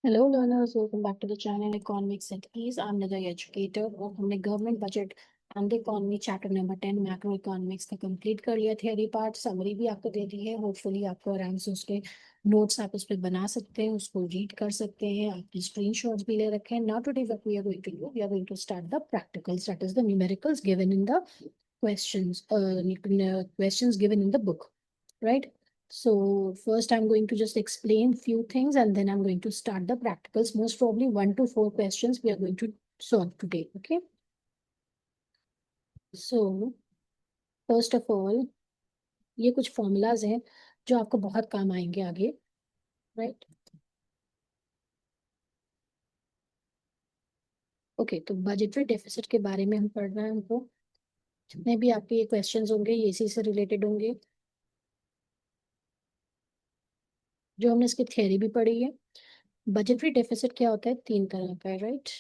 Hello learners, welcome back to the channel economics at ease. I am Nadar educator और हमने government budget and the economy chapter number 10 macro economics का complete कर लिया। Theory part summary भी आपको दे दी है। Hopefully आपको आराम से उसके नोट्स आप उस पर बना सकते हैं, उसको रीड कर सकते हैं। आपने स्क्रीनशॉट्स भी ले रखे हैं। Now today what we are going to do, we are going to start the practicals, that is the numericals given in the questions given in the book, right? So first I'm going to just explain few things and then I'm going to start the practicals. Most probably 1 to 4 questions we are going to solve today. Okay. So first of all, ये कुछ formulas हैं जो आपको बहुत काम आएंगे आगे, right? Okay, तो बजटरी डेफिसिट के बारे में हम पढ़ रहे हैं। हमको जितने भी आपके ये क्वेश्चंस होंगे ये इसी से रिलेटेड होंगे। जो हमने इसकी थियरी भी पढ़ी है। बजटरी डेफिसिट क्या होता है? 3 तरह का है, right?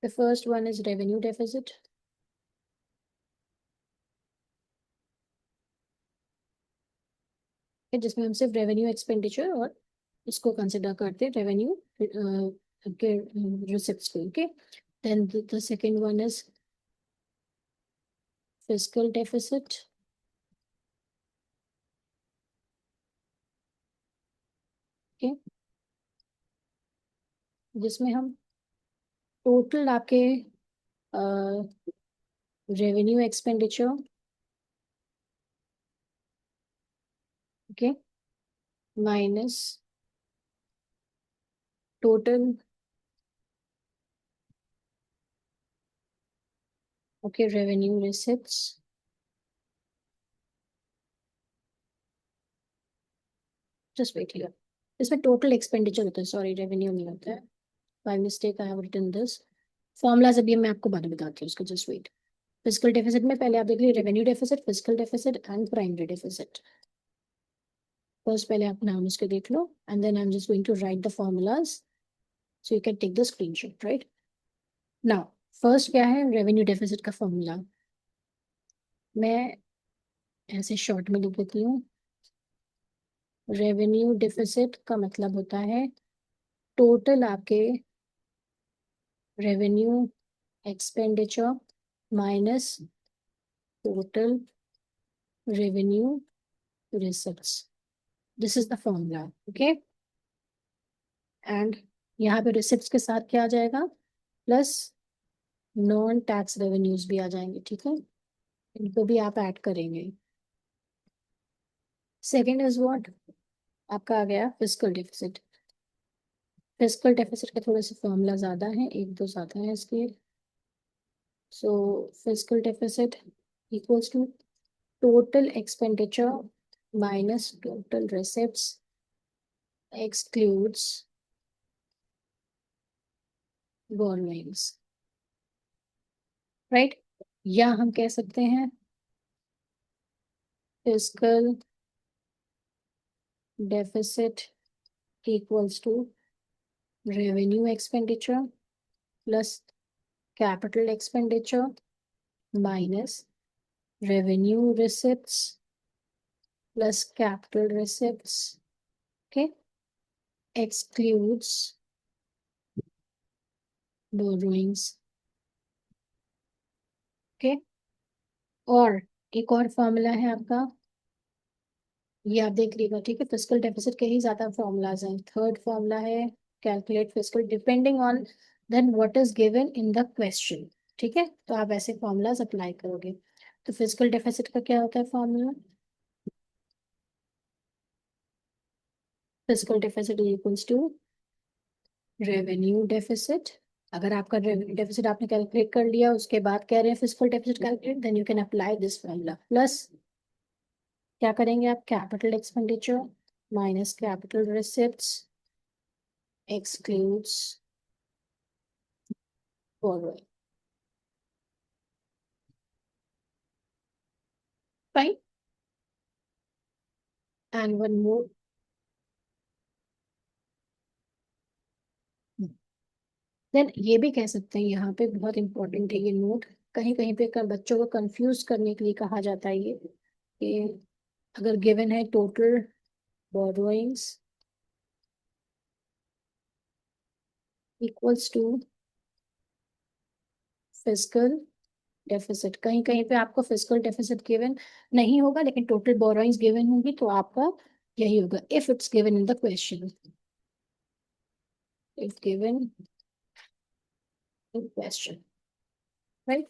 The first one is revenue deficit. जिसमें हम सिर्फ रेवेन्यू एक्सपेंडिचर और इसको कंसिडर करते हैं, रेवेन्यू के रिसिप्ट्स को। Okay, then the second one is fiscal deficit. Okay, जिसमें हम टोटल आपके revenue expenditure, okay, minus total, okay, revenue receipts. Just wait here, इसमें टोटल एक्सपेंडिचर होता है, सॉरी रेवेन्यू नहीं होता है। By mistake I have written this. Formulas अभी मैं आपको बाद में बताती हूँ उसका, जस्ट वेट। फिजिकल डेफिसिट में पहले आप देख लीजिए revenue deficit, physical deficit and primary deficit. First पहले आप नाम उसके देख लो and then I am just going to write the formulas so you can take the screenshot, right? Now first क्या है रेवेन्यू डेफिसिट का फॉर्मूला? मैं ऐसे शॉर्ट में लिख देती हूँ। रेवेन्यू डेफिसिट का मतलब होता है टोटल आपके revenue expenditure minus total revenue receipts. This is the formula, okay. And यहाँ पे रिसिप्ट्स के साथ क्या आ जाएगा? प्लस नॉन टैक्स रेवेन्यूज भी आ जाएंगे, ठीक है? इनको भी आप ऐड करेंगे। Second is what? आपका आ गया फिस्कल डेफिसिट। फिस्कल डेफिसिट के थोड़े से फॉर्मूला ज्यादा हैं, एक दो ज्यादा है इसके। So fiscal deficit equals to total expenditure minus total receipts excludes borrowings, right? या हम कह सकते हैं fiscal deficit equals to revenue expenditure plus capital expenditure minus revenue receipts plus capital receipts, okay, excludes borrowings, okay। और एक और formula है आपका, ये आप देख लीजिएगा, ठीक है? फिस्कल डेफिसिट के ही ज्यादा फॉर्मूलाज हैं। थर्ड फॉर्मूला है calculate fiscal depending on then what is given in the question, ठीक है? तो आप ऐसे फॉर्मूलाज अप्लाई करोगे। तो फिस्कल डेफिसिट का क्या होता है formula? Fiscal deficit equals to revenue deficit. अगर आपका रेवेन्यू डेफिसिट आपने कैलकुलेट कर लिया, उसके बाद कह रहे हैं fiscal deficit calculate, then you can apply this formula. Plus क्या करेंगे आप? Capital expenditure minus capital receipts excludes borrowing, fine. And one more, then ये भी कह सकते हैं, यहाँ पे बहुत इंपॉर्टेंट है ये नोट, कहीं कहीं पे बच्चों को कंफ्यूज करने के लिए कहा जाता है ये कि अगर गिवन है total borrowings equals to fiscal deficit, कहीं कहीं पे आपको फिस्कल डेफिसिट गिवन नहीं होगा लेकिन टोटल बोरोइंग्स गिवन होगी, तो आपका यही होगा if it's given in the question, if given in question, right.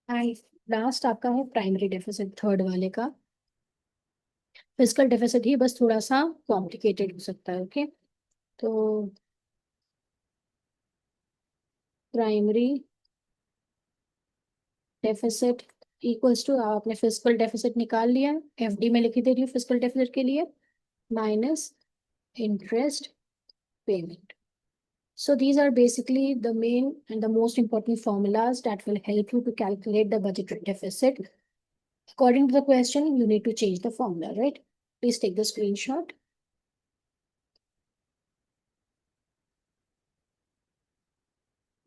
And last आपका है प्राइमरी डेफिसिट, थर्ड वाले का। फिजिकल डेफिसिट ही बस थोड़ा सा कॉम्प्लिकेटेड हो सकता है, ओके। तो प्राइमरी डेफिसिट इक्वल्स टू, आपने फिजिकल डेफिसिट निकाल लिया, एफडी में लिख दे रही हूँ फिजिकल डेफिसिट के लिए, minus interest payment. So these are basically the main and the most important formulas that will help you to calculate the budget deficit. According to the question, you need to change the formula, right? Please take the screenshot.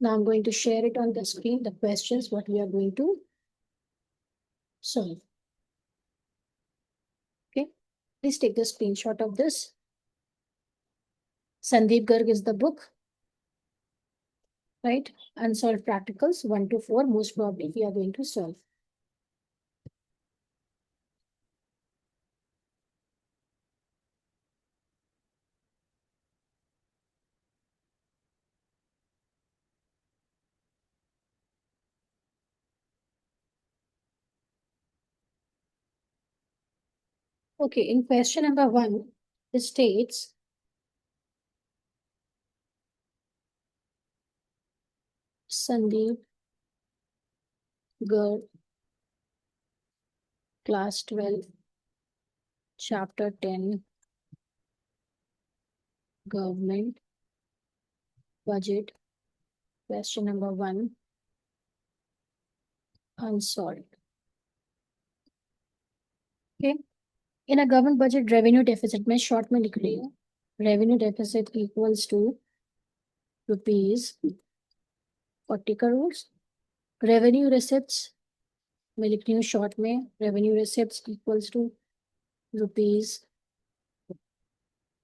Now I'm going to share it on the screen, the questions, what we are going to solve. Okay, please take the screenshot of this. Sandeep Garg is the book, right? Unsolved practicals 1 to 4, most probably we are going to solve. Okay, in question number 1, it states Sandeep Garg, class 12, chapter 10, government budget, question number 1, unsolved. Okay, in a government budget revenue deficit, मैं short में लिख रही हूँ, revenue deficit equals to rupees 40 crores. Revenue receipts मैं लिख रही हूँ short में, revenue receipts equals to rupees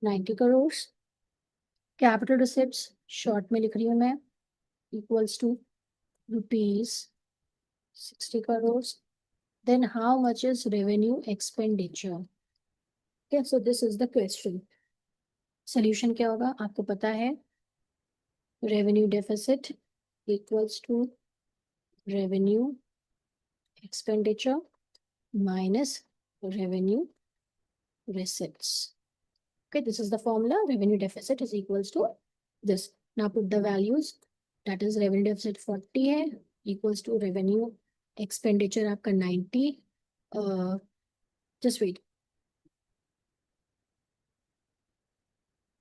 90 crores. Capital receipts short में लिख रही हूँ मैं, equals to rupees 60 crores. Then how much is revenue expenditure? Okay, so this is the question. Solution क्या होगा आपको पता है, revenue deficit equals to revenue expenditure minus revenue receipts. Okay, this is the formula. Revenue deficit is equals to this. Now put the values. That is revenue deficit 40 है, equals to revenue expenditure आपका 90. Just wait.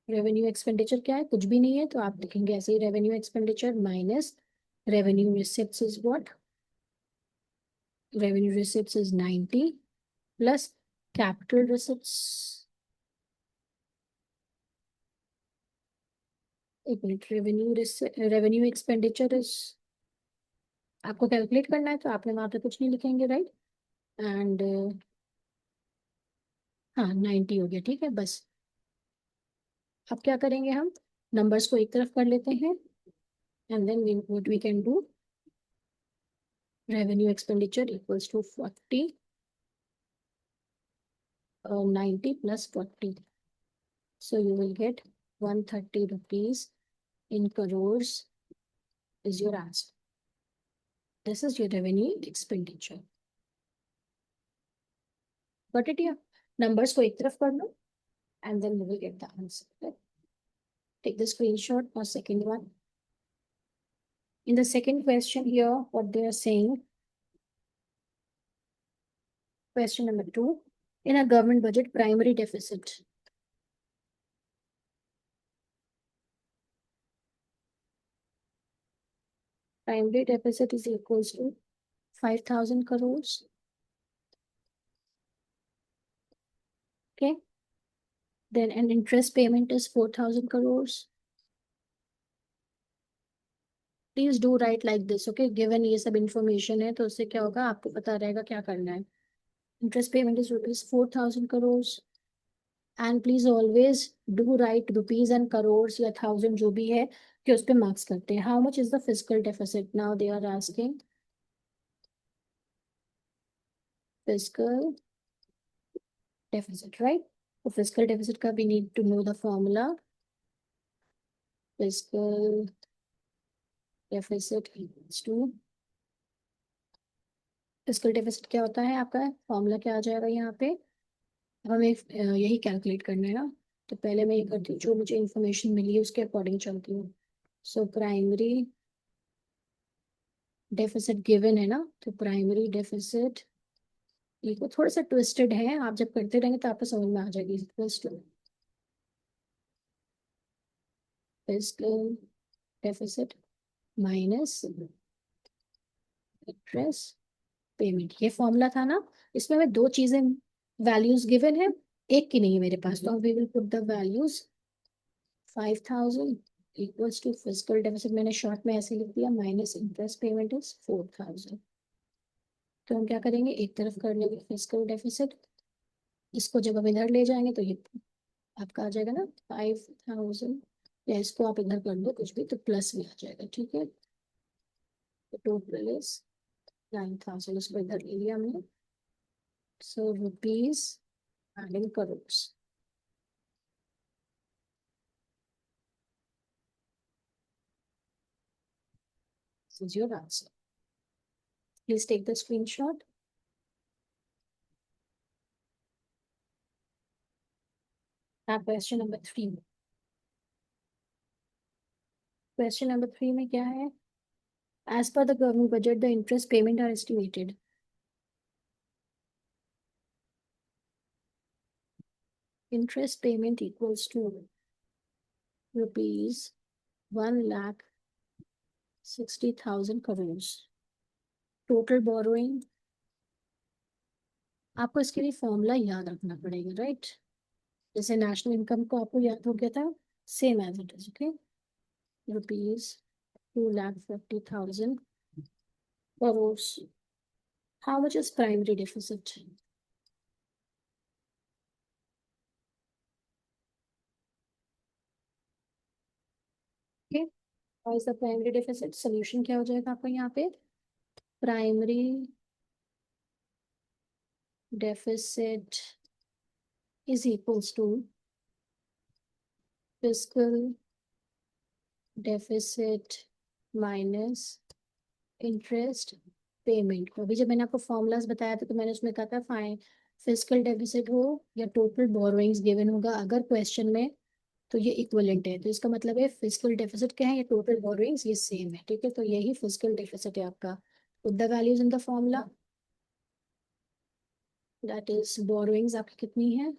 Revenue expenditure क्या है, कुछ भी नहीं है, तो आप लिखेंगे ऐसे ही revenue expenditure minus revenue receipts is what, revenue receipts is 90 plus capital receipts, एक मिनट, रेवेन्यू एक्सपेंडिचर इज, आपको कैलकुलेट करना है तो आपने वहां पे कुछ नहीं लिखेंगे, राइट। एंड हाँ 90 हो गया, ठीक है। बस अब क्या करेंगे, हम नंबर्स को एक तरफ कर लेते हैं, and then what we can do, revenue expenditure equals to 40, 90 plus 40. So you will get 130 rupees in crores is your answer. This is your revenue expenditure. Got it here? Numbers को एक तरफ कर लो, and then you will get the answer. Okay? Take the screenshot for second one. In the second question here, what they are saying, question number 2, in a government budget, primary deficit. Primary deficit is equals to 5,000 crores. Okay. Then an interest payment is 4,000 crores. Please do right like this, okay. Given ये सब information है तो उससे क्या होगा, आपको पता रहेगा क्या करना है। Interest payment is ₹4,000 crore, and please always do right rupees and crore या थाउजेंड जो भी है कि उस पे मार्क्स करते हैं। How much is the physical deficit, now they are asking physical deficit, right. तो फिजिकल डेफिसिट का we need to know the formula. Physical deficit equals to, physical deficit क्या होता है आपका, फॉर्मूला क्या आ जाएगा यहाँ पे। अब हमें यही कैलकुलेट करना है ना, तो पहले मैं ये करती हूँ, जो मुझे इन्फॉर्मेशन मिली है उसके अकॉर्डिंग चलती हूँ। सो प्राइमरी डेफिसिट गिवन है ना, तो प्राइमरी डेफिसिट, ये को थोड़ा सा ट्विस्टेड है, आप जब करते रहेंगे तो आपको समझ में आ जाएगी। Physical deficit minus interest payment, ये फॉर्मूला था ना। इसमें हमें दो चीजें वैल्यूज गिवन है, एक की नहीं है मेरे पास, तो we will put the values. 5,000 equals to physical deficit, मैंने शॉर्ट में ऐसे लिख दिया, माइनस इंटरेस्ट पेमेंट इज 4,000। तो हम क्या करेंगे, एक तरफ कर लेंगे फिजिकल डेफिसिट, इसको जब हम इधर ले जाएंगे तो ये आपका आ जाएगा ना 5,000, या इसको आप इधर कर दो कुछ भी, तो प्लस में आ जाएगा, ठीक है। तो टोटल इज 9,000, इसको इधर ले लिया हमने। So rupees and in crore, this is your answer. Please take the screenshot. Now question number 3, question number 3 में क्या है, as per the government budget the interest payment are estimated, interest payment equals to rupees 1,60,000 crores, total borrowing, आपको इसके लिए formula याद रखना पड़ेगा, right. जैसे नेशनल इनकम को आपको याद हो गया था, same as it is, okay. Rupees 2,50,000 crores, how much is primary deficit, okay। What is the primary deficit, solution क्या हो जाएगा आपका यहाँ पे, primary deficit is equals to physical deficit minus interest payment. अभी जब मैंने आपको फॉर्मूलाज बताया था तो मैंने उसमें कहा था फाइन फिजिकल डेफिसिट हो या टोटल बोरोइंग्स गिवन होगा अगर क्वेश्चन में, तो ये इक्विवेलेंट है, तो इसका मतलब है फिजिकल डेफिसिट क्या है या टोटल बोरोइंग्स ये सेम है, ठीक है। तो यही फिजिकल डेफिसिट है आपका। Put the values in the formula, that is borrowings आपकी कितनी है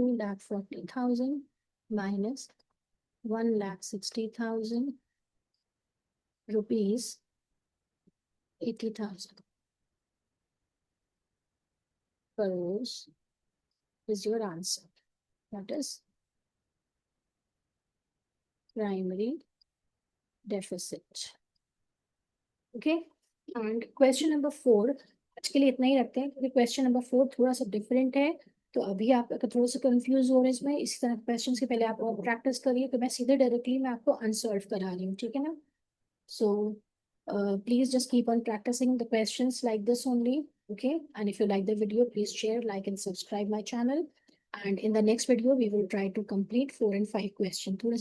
2,40,000 minus 1,60,000 rupees 80,000 crores is your answer. That is primary deficit. Okay. And question number 4 आज के लिए इतना ही रखते हैं क्योंकि क्वेश्चन नंबर 4 थोड़ा सा डिफरेंट है। तो अभी आप अगर थोड़ा सा कंफ्यूज हो रहे हैं इसमें, इसी तरह क्वेश्चन के पहले आप और प्रैक्टिस करिए, तो मैं सीधे डायरेक्टली मैं आपको अनसॉल्व करा रही हूँ, ठीक है ना। सो please just keep on practicing the questions like this only, okay। And if you like the video, please share, like and subscribe my channel, and in the next video we will try to complete 4 and 5 questions. थोड़ा सा